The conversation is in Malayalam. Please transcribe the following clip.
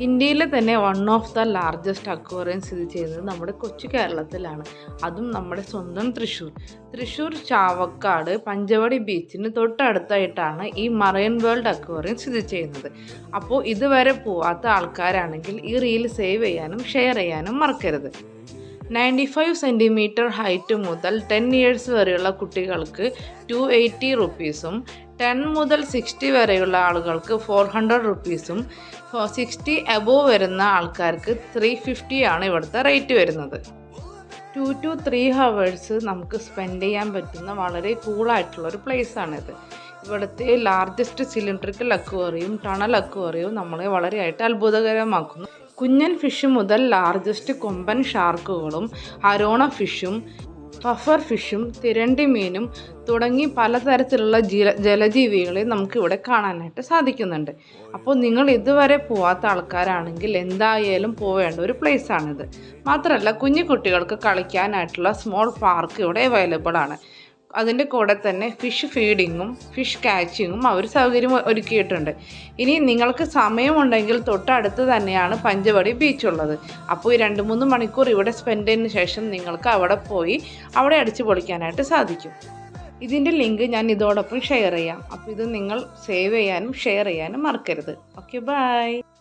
ഇന്ത്യയിലെ തന്നെ one of the largest aquarium സ്ഥിതി ചെയ്യുന്നത് നമ്മുടെ കൊച്ചു കേരളത്തിലാണ്. അതും നമ്മുടെ സ്വന്തം തൃശ്ശൂർ ചാവക്കാട് പഞ്ചവടി ബീച്ചിന് തൊട്ടടുത്തായിട്ടാണ് ഈ മറൈൻ വേൾഡ് അക്വേറിയം സ്ഥിതി ചെയ്യുന്നത്. അപ്പോൾ ഇതുവരെ പോവാത്ത ആൾക്കാരാണെങ്കിൽ ഈ റീൽ സേവ് ചെയ്യാനും ഷെയർ ചെയ്യാനും മറക്കരുത്. 95 സെൻറ്റിമീറ്റർ ഹൈറ്റ് മുതൽ 10 ഇയേഴ്സ് വരെയുള്ള കുട്ടികൾക്ക് 280 റുപ്പീസും 10 മുതൽ 60 വരെയുള്ള ആളുകൾക്ക് 400 റുപ്പീസും 60 എബോവ് വരുന്ന ആൾക്കാർക്ക് 350 ആണ് ഇവിടുത്തെ റേറ്റ് വരുന്നത്. 2 to 3 ഹവേഴ്സ് നമുക്ക് സ്പെൻഡ് ചെയ്യാൻ പറ്റുന്ന വളരെ കൂളായിട്ടുള്ളൊരു പ്ലേസാണിത്. ഇവിടുത്തെ ലാർജസ്റ്റ് സിലിണ്ടറിക്കൽ അക്വേറിയവും ടണൽ അക്വേറിയവും നമ്മളെ വളരെയായിട്ട് അത്ഭുതകരമാക്കുന്നു. കുഞ്ഞൻ ഫിഷ് മുതൽ ലാർജസ്റ്റ് കൊമ്പൻ ഷാർക്കുകളും അരോണ ഫിഷും പഫർ ഫിഷും തിരണ്ടി മീനും തുടങ്ങി പലതരത്തിലുള്ള ജലജീവികളെ നമുക്കിവിടെ കാണാനായിട്ട് സാധിക്കുന്നുണ്ട്. അപ്പോൾ നിങ്ങൾ ഇതുവരെ പോവാത്ത ആൾക്കാരാണെങ്കിൽ എന്തായാലും പോവേണ്ട ഒരു പ്ലേസാണിത്. മാത്രമല്ല കുഞ്ഞു കുട്ടികൾക്ക് കളിക്കാനായിട്ടുള്ള സ്മോൾ പാർക്ക് ഇവിടെ അവൈലബിൾ ആണ്. അതിൻ്റെ കൂടെ തന്നെ ഫിഷ് ഫീഡിങ്ങും ഫിഷ് കാച്ചിങ്ങും അവർ സൗകര്യം ഒരുക്കിയിട്ടുണ്ട്. ഇനി നിങ്ങൾക്ക് സമയമുണ്ടെങ്കിൽ തൊട്ടടുത്ത് തന്നെയാണ് പഞ്ചവടി ബീച്ചുള്ളത്. അപ്പോൾ ഈ 2-3 മണിക്കൂർ ഇവിടെ സ്പെൻഡ് ചെയ്തതിന് ശേഷം നിങ്ങൾക്ക് അവിടെ പോയി അവിടെ അടിച്ചു പൊളിക്കാനായിട്ട് സാധിക്കും. ഇതിൻ്റെ ലിങ്ക് ഞാൻ ഇതോടൊപ്പം ഷെയർ ചെയ്യാം. അപ്പോൾ ഇത് നിങ്ങൾ സേവ് ചെയ്യാനും ഷെയർ ചെയ്യാനും മറക്കരുത്. Okay, by.